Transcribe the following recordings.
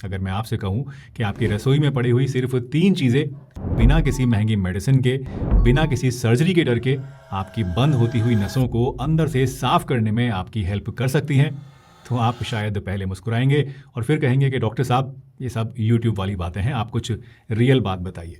अगर मैं आपसे कहूं कि आपकी रसोई में पड़ी हुई सिर्फ 3 चीज़ें बिना किसी महंगी मेडिसिन के, बिना किसी सर्जरी के डर के आपकी बंद होती हुई नसों को अंदर से साफ करने में आपकी हेल्प कर सकती हैं, तो आप शायद पहले मुस्कुराएंगे और फिर कहेंगे कि डॉक्टर साहब ये सब यूट्यूब वाली बातें हैं, आप कुछ रियल बात बताइए।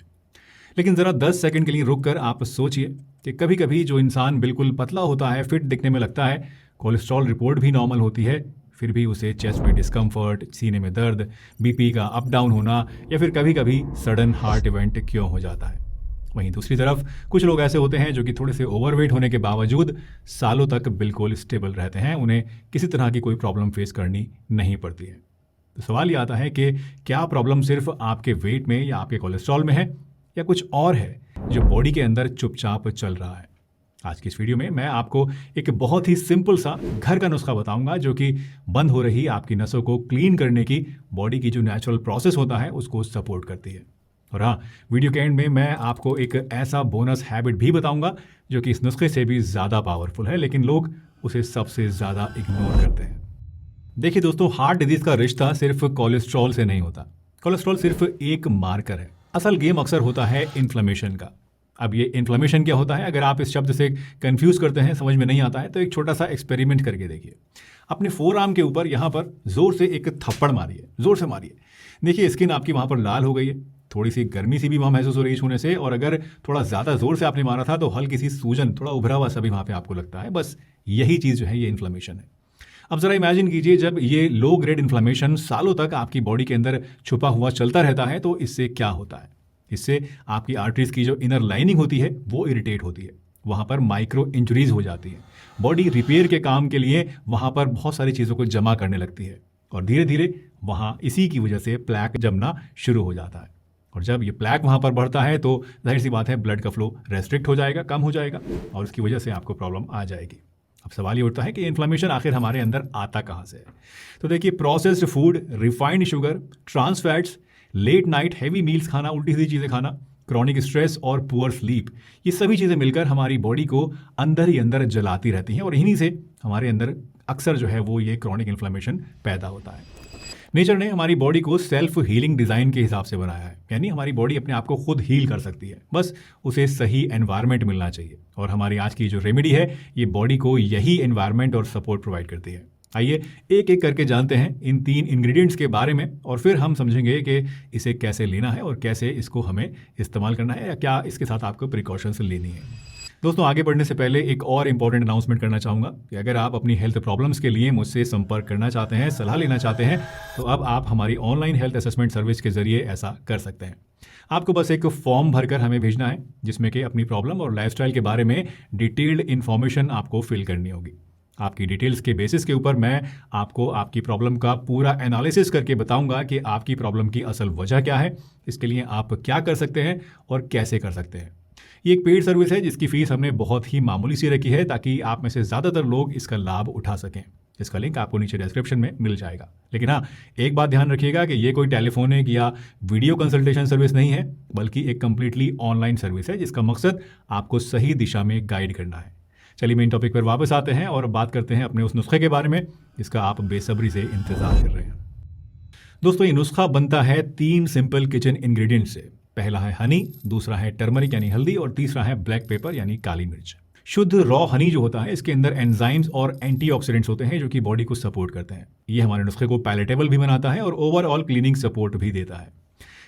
लेकिन ज़रा 10 सेकंड के लिए रुक कर आप सोचिए कि कभी कभी जो इंसान बिल्कुल पतला होता है, फिट दिखने में लगता है, कोलेस्ट्रॉल रिपोर्ट भी नॉर्मल होती है, फिर भी उसे चेस्ट में डिस्कम्फर्ट, सीने में दर्द, बीपी का अप डाउन होना या फिर कभी कभी सडन हार्ट इवेंट क्यों हो जाता है। वहीं दूसरी तरफ कुछ लोग ऐसे होते हैं जो कि थोड़े से ओवरवेट होने के बावजूद सालों तक बिल्कुल स्टेबल रहते हैं, उन्हें किसी तरह की कोई प्रॉब्लम फेस करनी नहीं पड़ती है। तो सवाल ये आता है कि क्या प्रॉब्लम सिर्फ आपके वेट में या आपके कोलेस्ट्रॉल में है या कुछ और है जो बॉडी के अंदर चुपचाप चल रहा है। आज की इस वीडियो में मैं आपको एक बहुत ही सिंपल सा घर का नुस्खा बताऊंगा जो कि बंद हो रही आपकी नसों को क्लीन करने की बॉडी की जो नेचुरल प्रोसेस होता है उसको सपोर्ट करती है। और हाँ, वीडियो के एंड में मैं आपको एक ऐसा बोनस हैबिट भी बताऊंगा जो कि इस नुस्खे से भी ज़्यादा पावरफुल है, लेकिन लोग उसे सबसे ज़्यादा इग्नोर करते हैं। देखिए दोस्तों, हार्ट डिजीज का रिश्ता सिर्फ कोलेस्ट्रॉल से नहीं होता। कोलेस्ट्रॉल सिर्फ एक मार्कर है, असल गेम अक्सर होता है इन्फ्लेमेशन का। अब ये इन्फ्लेमेशन क्या होता है, अगर आप इस शब्द से कंफ्यूज करते हैं, समझ में नहीं आता है, तो एक छोटा सा एक्सपेरिमेंट करके देखिए। अपने फोर आर्म के ऊपर यहाँ पर जोर से एक थप्पड़ मारिए, जोर से मारिए। देखिए स्किन आपकी वहाँ पर लाल हो गई है, थोड़ी सी गर्मी सी भी वहाँ महसूस हो रही है छूने से, और अगर थोड़ा ज़्यादा जोर से आपने मारा था तो हल्की सी सूजन, थोड़ा उभरा हुआ सा भी वहाँ पे आपको लगता है। बस यही चीज़ जो है ये इन्फ्लेमेशन है। अब ज़रा इमेजिन कीजिए, जब ये लो ग्रेड इन्फ्लेमेशन सालों तक आपकी बॉडी के अंदर छुपा हुआ चलता रहता है तो इससे क्या होता है। इससे आपकी आर्टरीज की जो इनर लाइनिंग होती है वो इरिटेट होती है, वहाँ पर माइक्रो इंजरीज हो जाती है, बॉडी रिपेयर के काम के लिए वहाँ पर बहुत सारी चीज़ों को जमा करने लगती है, और धीरे धीरे वहाँ इसी की वजह से प्लैक जमना शुरू हो जाता है। और जब ये प्लैक वहाँ पर बढ़ता है तो जाहिर सी बात है ब्लड का फ्लो रेस्ट्रिक्ट हो जाएगा, कम हो जाएगा, और उसकी वजह से आपको प्रॉब्लम आ जाएगी। अब सवाल ये उठता है कि इन्फ्लेमेशन आखिर हमारे अंदर आता कहाँ से है। तो देखिए, processed food, refined sugar, trans fats, late night heavy meals खाना, उल्टी सीधी चीज़ें खाना, क्रॉनिक स्ट्रेस और पुअर स्लीप, ये सभी चीज़ें मिलकर हमारी बॉडी को अंदर ही अंदर जलाती रहती हैं, और इन्हीं से हमारे अंदर अक्सर जो है वो ये क्रॉनिक इन्फ्लेमेशन पैदा होता है। नेचर ने हमारी बॉडी को सेल्फ हीलिंग डिज़ाइन के हिसाब से बनाया है, यानी हमारी बॉडी अपने आप को खुद हील कर सकती है, बस उसे सही एनवायरनमेंट मिलना चाहिए। और हमारी आज की जो रेमेडी है ये बॉडी को यही एनवायरनमेंट और सपोर्ट प्रोवाइड करती है। आइए एक एक करके जानते हैं इन 3 इंग्रेडिएंट्स के बारे में, और फिर हम समझेंगे कि इसे कैसे लेना है और कैसे इसको हमें इस्तेमाल करना है, या क्या इसके साथ आपको प्रिकॉशंस लेनी है। दोस्तों, आगे बढ़ने से पहले एक और इम्पॉर्टेंट अनाउंसमेंट करना चाहूँगा कि अगर आप अपनी हेल्थ प्रॉब्लम्स के लिए मुझसे संपर्क करना चाहते हैं, सलाह लेना चाहते हैं, तो अब आप हमारी ऑनलाइन हेल्थ असेसमेंट सर्विस के जरिए ऐसा कर सकते हैं। आपको बस एक फॉर्म भरकर हमें भेजना है जिसमें कि अपनी प्रॉब्लम और लाइफस्टाइल के बारे में डिटेल्ड इन्फॉर्मेशन आपको फिल करनी होगी। आपकी डिटेल्स के बेसिस के ऊपर मैं आपको आपकी प्रॉब्लम का पूरा एनालिसिस करके बताऊंगा कि आपकी प्रॉब्लम की असल वजह क्या है, इसके लिए आप क्या कर सकते हैं और कैसे कर सकते हैं। ये एक पेड सर्विस है जिसकी फीस हमने बहुत ही मामूली सी रखी है ताकि आप में से ज़्यादातर लोग इसका लाभ उठा सकें। इसका लिंक आपको नीचे डिस्क्रिप्शन में मिल जाएगा। लेकिन हाँ, एक बात ध्यान रखिएगा कि ये कोई टेलीफोनिक या वीडियो कंसल्टेशन सर्विस नहीं है, बल्कि एक कम्प्लीटली ऑनलाइन सर्विस है जिसका मकसद आपको सही दिशा में गाइड करना है। चलिए मेन टॉपिक पर वापस आते हैं और बात करते हैं अपने उस नुस्खे के बारे में जिसका आप बेसब्री से इंतजार कर रहे हैं। दोस्तों, ये नुस्खा बनता है 3 सिंपल किचन इंग्रेडिएंट से। पहला है हनी, दूसरा है टर्मरिक यानी हल्दी, और तीसरा है ब्लैक पेपर यानी काली मिर्च। शुद्ध रॉ हनी जो होता है इसके अंदर एंजाइम्स और एंटीऑक्सीडेंट्स होते हैं जो कि बॉडी को सपोर्ट करते हैं। ये हमारे नुस्खे को पैलेटेबल भी बनाता है और ओवरऑल क्लीनिंग सपोर्ट भी देता है।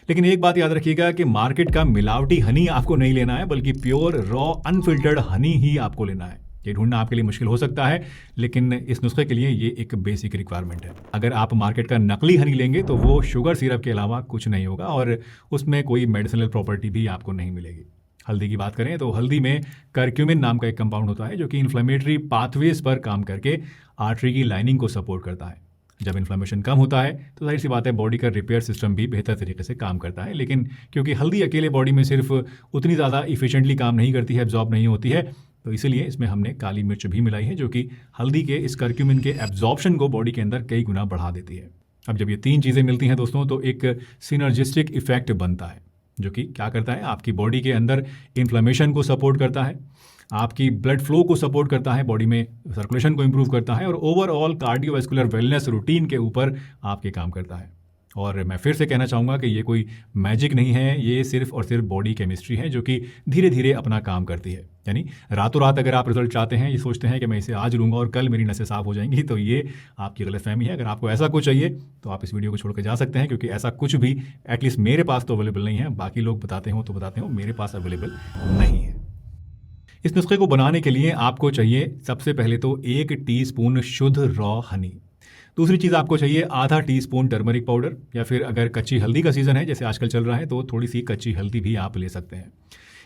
लेकिन एक बात याद रखिएगा कि मार्केट का मिलावटी हनी आपको नहीं लेना है, बल्कि प्योर रॉ अनफिल्टर्ड हनी ही आपको लेना है। ये ढूंढना आपके लिए मुश्किल हो सकता है, लेकिन इस नुस्खे के लिए ये एक बेसिक रिक्वायरमेंट है। अगर आप मार्केट का नकली हनी लेंगे तो वो शुगर सिरप के अलावा कुछ नहीं होगा और उसमें कोई मेडिसिनल प्रॉपर्टी भी आपको नहीं मिलेगी। हल्दी की बात करें तो हल्दी में करक्यूमिन नाम का एक कंपाउंड होता है जो कि इन्फ्लेमेटरी पाथवेज पर काम करके आर्टरी की लाइनिंग को सपोर्ट करता है। जब इन्फ्लेमेशन कम होता है तो जाहिर सी बात है बॉडी का रिपेयर सिस्टम भी बेहतर तरीके से काम करता है। लेकिन क्योंकि हल्दी अकेले बॉडी में सिर्फ उतनी ज़्यादा इफिशिएंटली काम नहीं करती है, एब्जॉर्ब नहीं होती है, तो इसीलिए इसमें हमने काली मिर्च भी मिलाई है जो कि हल्दी के इस करक्यूमिन के एब्जॉर्प्शन को बॉडी के अंदर कई गुना बढ़ा देती है। अब जब ये 3 चीज़ें मिलती हैं दोस्तों तो एक सिनर्जिस्टिक इफेक्ट बनता है जो कि क्या करता है, आपकी बॉडी के अंदर इन्फ्लेमेशन को सपोर्ट करता है, आपकी ब्लड फ्लो को सपोर्ट करता है, बॉडी में सर्कुलेशन को इंप्रूव करता है और ओवरऑल कार्डियोवैस्कुलर वेलनेस रूटीन के ऊपर आपके काम करता है। और मैं फिर से कहना चाहूँगा कि ये कोई मैजिक नहीं है, ये सिर्फ और सिर्फ बॉडी केमिस्ट्री है जो कि धीरे धीरे अपना काम करती है। यानी रातों रात अगर आप रिजल्ट चाहते हैं, ये सोचते हैं कि मैं इसे आज लूँगा और कल मेरी नसें साफ हो जाएंगी, तो ये आपकी गलतफहमी है। अगर आपको ऐसा कुछ चाहिए तो आप इस वीडियो को छोड़ के जा सकते हैं, क्योंकि ऐसा कुछ भी एटलीस्ट मेरे पास तो अवेलेबल नहीं है। बाकी लोग बताते हो तो बताते हो, मेरे पास अवेलेबल नहीं है। इस नुस्खे को बनाने के लिए आपको चाहिए सबसे पहले तो 1 टीस्पून शुद्ध रॉ हनी। दूसरी चीज़ आपको चाहिए आधा टीस्पून टर्मरिक पाउडर, या फिर अगर कच्ची हल्दी का सीज़न है जैसे आजकल चल रहा है तो थोड़ी सी कच्ची हल्दी भी आप ले सकते हैं।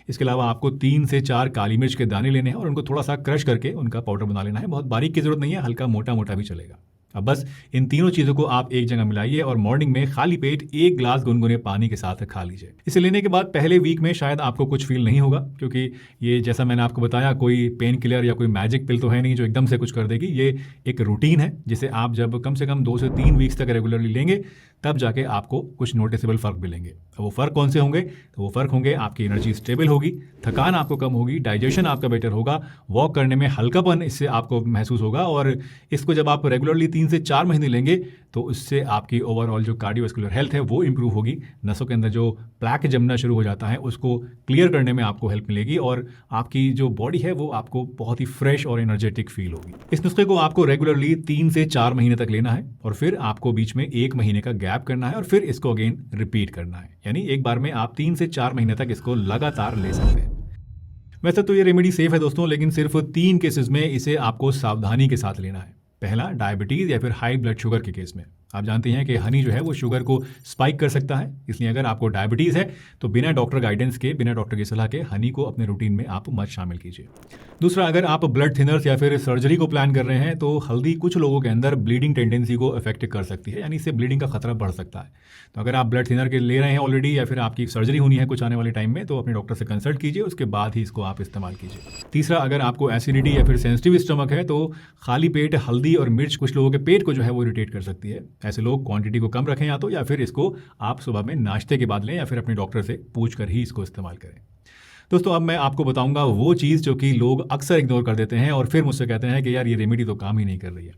इसके अलावा आपको 3 से 4 काली मिर्च के दाने लेने हैं और उनको थोड़ा सा क्रश करके उनका पाउडर बना लेना है। बहुत बारीक की ज़रूरत नहीं है, हल्का मोटा मोटा भी चलेगा। अब बस इन तीनों चीज़ों को आप एक जगह मिलाइए और मॉर्निंग में खाली पेट 1 ग्लास गुनगुने पानी के साथ खा लीजिए। इसे लेने के बाद पहले वीक में शायद आपको कुछ फील नहीं होगा, क्योंकि ये जैसा मैंने आपको बताया कोई पेन किलर या कोई मैजिक पिल तो है नहीं जो एकदम से कुछ कर देगी। ये एक रूटीन है जिसे आप जब कम से कम 2 से 3 वीक्स तक रेगुलरली लेंगे तब जाके आपको कुछ नोटिसेबल फ़र्क मिलेंगे। वो फ़र्क कौन से होंगे? तो वो फ़र्क होंगे, आपकी एनर्जी स्टेबल होगी, थकान आपको कम होगी, डाइजेशन आपका बेटर होगा, वॉक करने में हल्कापन इससे आपको महसूस होगा। और इसको जब आप रेगुलरली 3 से 4 महीने लेंगे तो उससे आपकी ओवरऑल जो कार्डियोवैस्कुलर हेल्थ है वो इंप्रूव होगी। नसों के अंदर जो प्लैक जमना शुरू हो जाता है उसको क्लियर करने में आपको हेल्प मिलेगी और आपकी जो बॉडी है वो आपको बहुत ही फ्रेश और एनर्जेटिक फील होगी। इस नुस्खे को आपको रेगुलरली 3 से 4 महीने तक लेना है और फिर आपको बीच में 1 महीने का गैप करना है और फिर इसको अगेन रिपीट करना है। यानी एक बार में आप 3 से 4 महीने तक इसको लगातार ले सकते हैं। वैसे तो ये रेमेडी सेफ है दोस्तों, लेकिन सिर्फ 3 केसेस में इसे आपको सावधानी के साथ लेना है। पहला, डायबिटीज़ या फिर हाई ब्लड शुगर के केस में। आप जानते हैं कि हनी जो है वो शुगर को स्पाइक कर सकता है, इसलिए अगर आपको डायबिटीज़ है तो बिना डॉक्टर गाइडेंस के, बिना डॉक्टर की सलाह के हनी को अपने रूटीन में आप मत शामिल कीजिए। दूसरा, अगर आप ब्लड थिनर्स या फिर सर्जरी को प्लान कर रहे हैं तो हल्दी कुछ लोगों के अंदर ब्लीडिंग टेंडेंसी को अफेक्ट कर सकती है, यानी इससे ब्लीडिंग का खतरा बढ़ सकता है। तो अगर आप ब्लड थिनर के ले रहे हैं ऑलरेडी या फिर आपकी सर्जरी होनी है कुछ आने वाले टाइम में, तो अपने डॉक्टर से कंसल्ट कीजिए, उसके बाद ही इसको आप इस्तेमाल कीजिए। तीसरा, अगर आपको एसिडिटी या फिर सेंसिटिव स्टमक है तो खाली पेट हल्दी और मिर्च कुछ लोगों के पेट को जो है वो इरिटेट कर सकती है। ऐसे लोग क्वांटिटी को कम रखें या फिर इसको आप सुबह में नाश्ते के बाद लें या फिर अपने डॉक्टर से पूछ कर ही इसको इस्तेमाल करें। दोस्तों, अब मैं आपको बताऊंगा वो चीज़ जो कि लोग अक्सर इग्नोर कर देते हैं और फिर मुझसे कहते हैं कि यार ये रेमेडी तो काम ही नहीं कर रही है।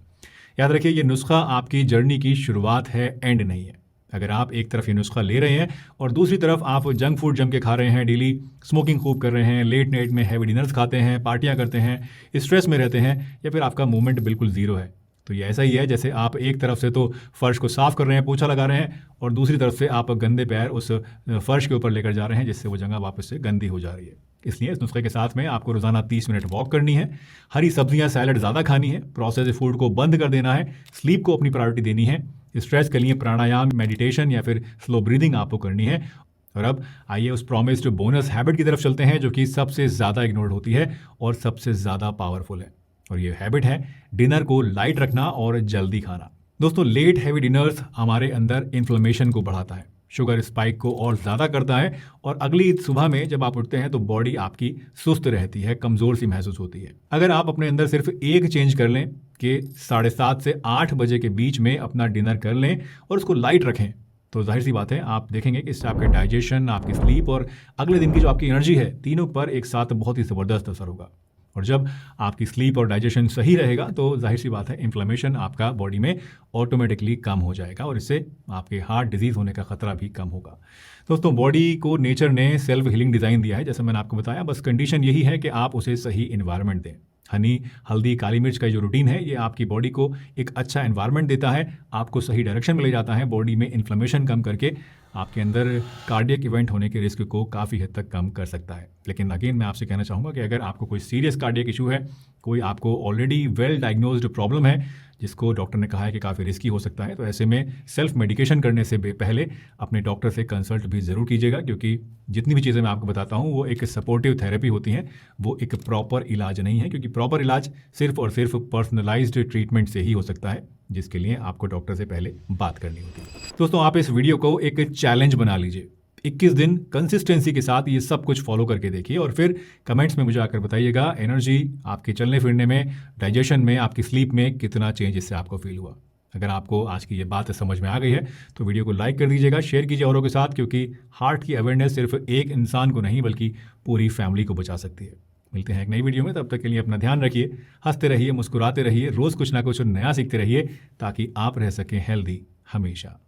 याद रखिए, ये नुस्खा आपकी जर्नी की शुरुआत है, एंड नहीं है। अगर आप एक तरफ ये नुस्खा ले रहे हैं और दूसरी तरफ आप जंक फूड जम के खा रहे हैं, डेली स्मोकिंग खूब कर रहे हैं, लेट नाइट में हैवी डिनर्स खाते हैं, पार्टियां करते हैं, स्ट्रेस में रहते हैं, या फिर आपका मूवमेंट बिल्कुल ज़ीरो है, तो ये ऐसा ही है जैसे आप एक तरफ से तो फर्श को साफ कर रहे हैं, पोछा लगा रहे हैं, और दूसरी तरफ से आप गंदे पैर उस फर्श के ऊपर लेकर जा रहे हैं जिससे वो जगह वापस से गंदी हो जा रही है। इसलिए इस नुस्खे के साथ में आपको रोजाना 30 मिनट वॉक करनी है, हरी सब्जियां सैलड ज़्यादा खानी है, प्रोसेस्ड फूड को बंद कर देना है, स्लीप को अपनी प्रायोरिटी देनी है, स्ट्रेस के लिए प्राणायाम, मेडिटेशन या फिर स्लो ब्रीदिंग आपको करनी है। और अब आइए उस प्रॉमिस्ड बोनस हैबिट की तरफ चलते हैं जो कि सबसे ज़्यादा इग्नोर्ड होती है और सबसे ज़्यादा पावरफुल है, और ये हैबिट है डिनर को लाइट रखना और जल्दी खाना। दोस्तों, लेट हैवी डिनर्स हमारे अंदर इन्फ्लेमेशन को बढ़ाता है, शुगर स्पाइक को और ज़्यादा करता है, और अगली सुबह में जब आप उठते हैं तो बॉडी आपकी सुस्त रहती है, कमज़ोर सी महसूस होती है। अगर आप अपने अंदर सिर्फ एक चेंज कर लें कि 7:30 से 8 बजे के बीच में अपना डिनर कर लें और उसको लाइट रखें, तो जाहिर सी बात है आप देखेंगे कि इससे आपके डाइजेशन, आपकी स्लीप और अगले दिन की जो आपकी एनर्जी है, तीनों पर एक साथ बहुत ही ज़बरदस्त असर होगा। और जब आपकी स्लीप और डाइजेशन सही रहेगा तो जाहिर सी बात है इन्फ्लेमेशन आपका बॉडी में ऑटोमेटिकली कम हो जाएगा और इससे आपके हार्ट डिजीज़ होने का खतरा भी कम होगा। दोस्तों, बॉडी को नेचर ने सेल्फ हीलिंग डिज़ाइन दिया है, जैसे मैंने आपको बताया, बस कंडीशन यही है कि आप उसे सही इन्वायरमेंट दें। हनी, हल्दी, काली मिर्च का जो रूटीन है ये आपकी बॉडी को एक अच्छा एनवायरनमेंट देता है, आपको सही डायरेक्शन में ले जाता है, बॉडी में इन्फ्लेमेशन कम करके आपके अंदर कार्डियक इवेंट होने के रिस्क को काफ़ी हद तक कम कर सकता है। लेकिन अगेन मैं आपसे कहना चाहूँगा कि अगर आपको कोई सीरियस कार्डियक इशू है, कोई आपको ऑलरेडी वेल डायग्नोज्ड प्रॉब्लम है जिसको डॉक्टर ने कहा है कि काफ़ी रिस्की हो सकता है, तो ऐसे में सेल्फ मेडिकेशन करने से पहले अपने डॉक्टर से कंसल्ट भी ज़रूर कीजिएगा, क्योंकि जितनी भी चीज़ें मैं आपको बताता हूँ वो एक सपोर्टिव थेरेपी होती हैं, वो एक प्रॉपर इलाज नहीं है, क्योंकि प्रॉपर इलाज सिर्फ और सिर्फ पर्सनलाइज्ड ट्रीटमेंट से ही हो सकता है, जिसके लिए आपको डॉक्टर से पहले बात करनी होती है। दोस्तों, आप इस वीडियो को एक चैलेंज बना लीजिए, 21 दिन कंसिस्टेंसी के साथ ये सब कुछ फॉलो करके देखिए और फिर कमेंट्स में मुझे आकर बताइएगा एनर्जी, आपके चलने फिरने में, डाइजेशन में, आपकी स्लीप में कितना चेंज इससे आपको फील हुआ। अगर आपको आज की ये बात समझ में आ गई है तो वीडियो को लाइक कर दीजिएगा, शेयर कीजिए औरों के साथ, क्योंकि हार्ट की अवेयरनेस सिर्फ एक इंसान को नहीं बल्कि पूरी फैमिली को बचा सकती है। मिलते हैं एक नई वीडियो में, तब तक के लिए अपना ध्यान रखिए, हंसते रहिए, मुस्कुराते रहिए, रोज़ कुछ ना कुछ नया सीखते रहिए ताकि आप रह सकें हेल्दी हमेशा।